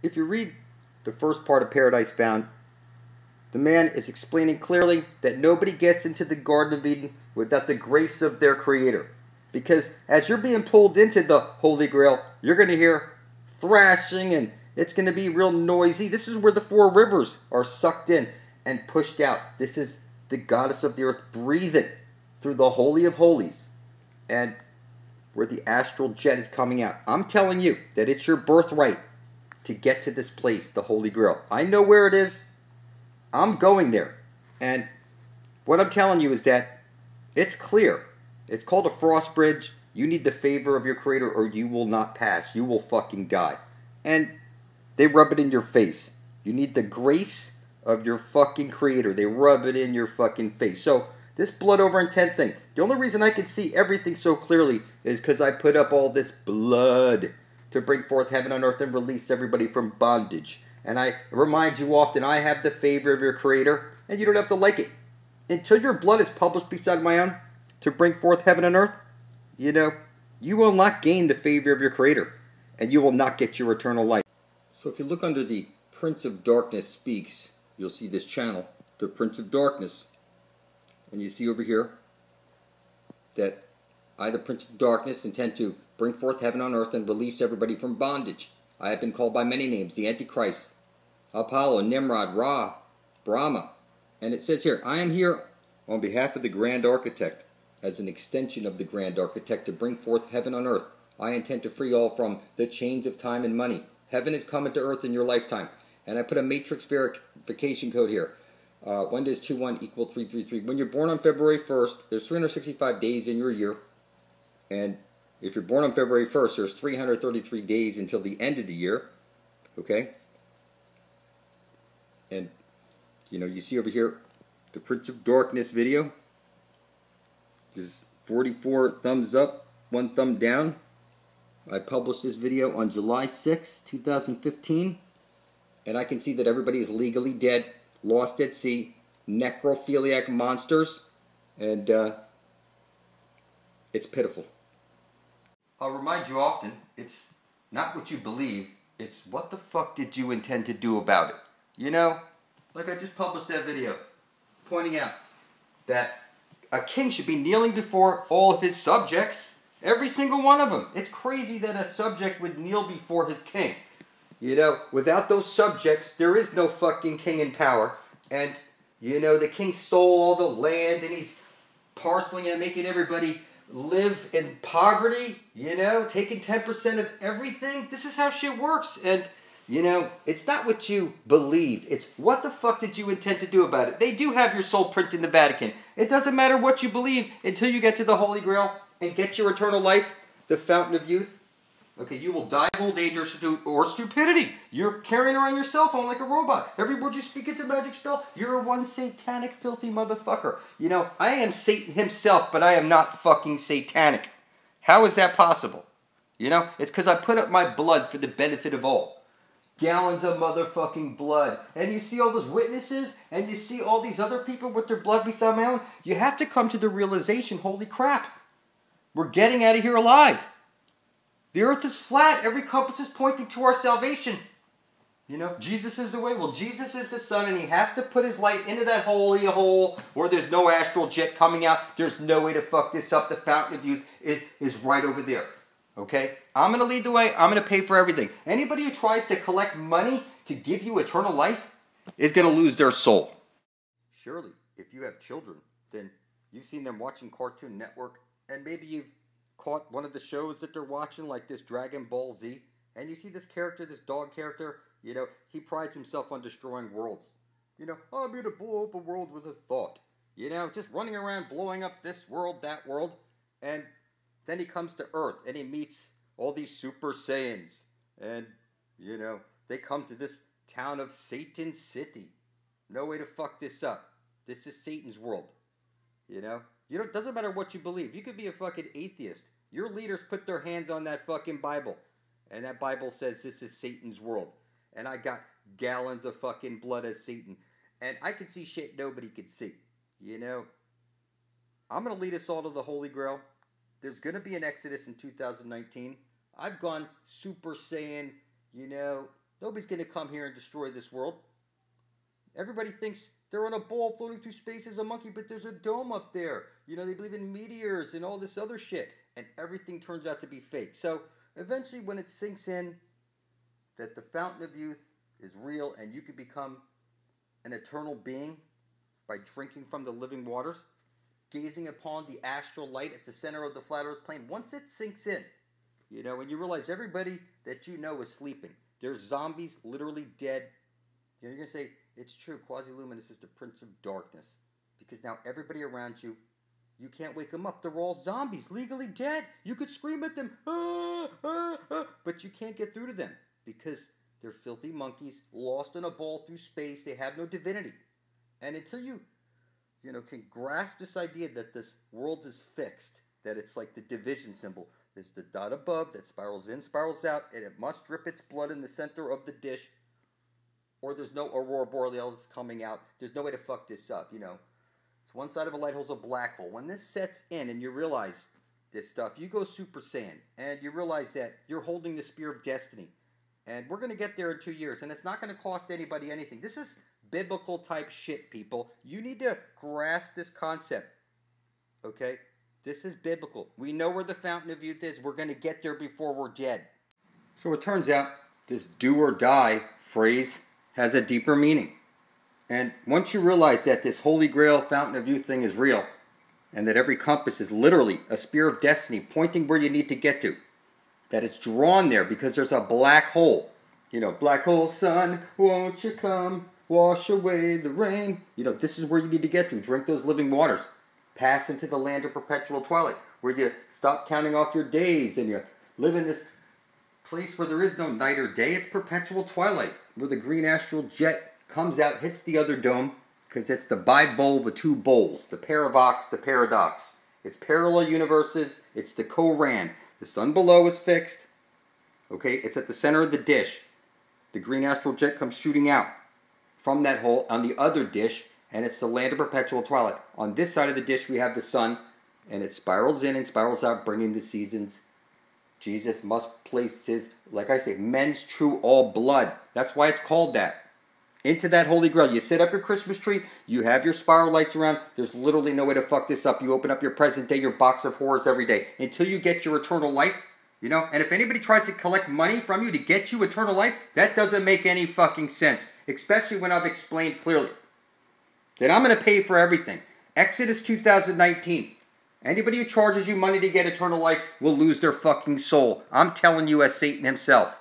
If you read the first part of Paradise Found, the man is explaining clearly that nobody gets into the Garden of Eden without the grace of their Creator. Because as you're being pulled into the Holy Grail, you're going to hear thrashing and it's going to be real noisy. This is where the four rivers are sucked in and pushed out. This is the goddess of the earth breathing through the Holy of Holies and where the astral jet is coming out. I'm telling you that it's your birthright to get to this place, the Holy Grail. I know where it is. I'm going there. And what I'm telling you is that it's clear. It's called a frost bridge. You need the favor of your Creator or you will not pass. You will fucking die. And they rub it in your face. You need the grace of your fucking Creator. They rub it in your fucking face. So this blood over intent thing, the only reason I can see everything so clearly is because I put up all this blood to bring forth heaven on earth and release everybody from bondage. And I remind you often, I have the favor of your Creator, and you don't have to like it. Until your blood is published beside my own to bring forth heaven on earth, you will not gain the favor of your Creator, and you will not get your eternal life. So if you look under the Prince of Darkness Speaks, you'll see this channel, the Prince of Darkness. And you see over here that I, the Prince of Darkness, intend to bring forth heaven on earth and release everybody from bondage. I have been called by many names, the Antichrist, Apollo, Nimrod, Ra, Brahma. And it says here, I am here on behalf of the Grand Architect, as an extension of the Grand Architect, to bring forth heaven on earth. I intend to free all from the chains of time and money. Heaven is coming to earth in your lifetime. And I put a matrix verification code here. When does 21 equal 333? When you're born on February 1st, there's 365 days in your year. And if you're born on February 1st, there's 333 days until the end of the year. Okay? And, you see over here, the Prince of Darkness video. There's 44 thumbs up, 1 thumb down. I published this video on July 6, 2015. And I can see that everybody is legally dead, lost at sea, necrophiliac monsters. And it's pitiful. I'll remind you often, it's not what you believe, it's what the fuck did you intend to do about it. Like I just published that video pointing out that a king should be kneeling before all of his subjects, every single one of them. It's crazy that a subject would kneel before his king. Without those subjects, there is no fucking king in power. And, the king stole all the land and he's parceling and making everybody live in poverty, taking 10% of everything. This is how shit works. And, it's not what you believe. It's what the fuck did you intend to do about it. They do have your soul printed in the Vatican. It doesn't matter what you believe until you get to the Holy Grail and get your eternal life, the fountain of youth. Okay, you will die of old age or stupidity. You're carrying around your cell phone like a robot. Every word you speak is a magic spell. You're one satanic, filthy motherfucker. I am Satan himself, but I am not fucking satanic. How is that possible? It's because I put up my blood for the benefit of all. Gallons of motherfucking blood. And you see all those witnesses, and you see all these other people with their blood beside my own. You have to come to the realization, holy crap, we're getting out of here alive. The earth is flat. Every compass is pointing to our salvation. Jesus is the way. Well, Jesus is the sun, and he has to put his light into that holy hole where there's no astral jet coming out. There's no way to fuck this up. The fountain of youth is right over there. Okay? I'm going to lead the way. I'm going to pay for everything. Anybody who tries to collect money to give you eternal life is going to lose their soul. Surely, if you have children, then you've seen them watching Cartoon Network, and maybe you've caught one of the shows that they're watching, like this Dragon Ball Z, and you see this character, this dog character, he prides himself on destroying worlds. I'm here to blow up a world with a thought. Just running around blowing up this world, that world, and then he comes to Earth, and he meets all these Super Saiyans, and, they come to this town of Satan City. No way to fuck this up. This is Satan's world, it doesn't matter what you believe. You could be a fucking atheist. Your leaders put their hands on that fucking Bible. And that Bible says this is Satan's world. And I got gallons of fucking blood as Satan. And I can see shit nobody could see. I'm going to lead us all to the Holy Grail. There's going to be an Exodus in 2019. I've gone Super Saiyan, the Nobody's going to come here and destroy this world. Everybody thinks they're on a ball floating through space as a monkey, but there's a dome up there. You know, they believe in meteors and all this other shit. And everything turns out to be fake. So eventually when it sinks in that the fountain of youth is real and you can become an eternal being by drinking from the living waters, gazing upon the astral light at the center of the flat earth plane, once it sinks in, you know, and you realize everybody that you know is sleeping. There's zombies literally dead. You know, you're going to say, it's true, Quasi-Luminous is the Prince of Darkness. Because now everybody around you, you can't wake them up. They're all zombies, legally dead. You could scream at them, ah, ah, ah, but you can't get through to them because they're filthy monkeys, lost in a ball through space. They have no divinity. And until you can grasp this idea that this world is fixed, that it's like the division symbol. There's the dot above that spirals in, spirals out, and it must drip its blood in the center of the dish, or there's no aurora borealis coming out. There's no way to fuck this up, you know. It's one side of a light hole's a black hole. When this sets in and you realize this stuff, you go Super Saiyan, and you realize that you're holding the Spear of Destiny. And we're going to get there in 2 years, and it's not going to cost anybody anything. This is biblical type shit, people. You need to grasp this concept, okay? This is biblical. We know where the fountain of youth is. We're going to get there before we're dead. So it turns out this do or die phrase has a deeper meaning. And once you realize that this Holy Grail fountain of youth thing is real, and that every compass is literally a spear of destiny pointing where you need to get to, that it's drawn there because there's a black hole. You know, black hole sun, won't you come, wash away the rain. You know, this is where you need to get to. Drink those living waters. Pass into the land of perpetual twilight, where you stop counting off your days and you live in this place where there is no night or day. It's perpetual twilight, where the green astral jet comes out, hits the other dome, because it's the bi-bowl, the two bowls, the paravox, the paradox. It's parallel universes. It's the Koran. The sun below is fixed. Okay, it's at the center of the dish. The green astral jet comes shooting out from that hole on the other dish, and it's the land of perpetual twilight. On this side of the dish, we have the sun, and it spirals in and spirals out, bringing the seasons. Jesus must place his, like I say, men's true all blood. That's why it's called that. Into that Holy Grail. You set up your Christmas tree. You have your spiral lights around. There's literally no way to fuck this up. You open up your present day, your box of horrors every day. Until you get your eternal life, you know. And if anybody tries to collect money from you to get you eternal life, that doesn't make any fucking sense. Especially when I've explained clearly that I'm going to pay for everything. Exodus 2019. Anybody who charges you money to get eternal life will lose their fucking soul. I'm telling you as Satan himself.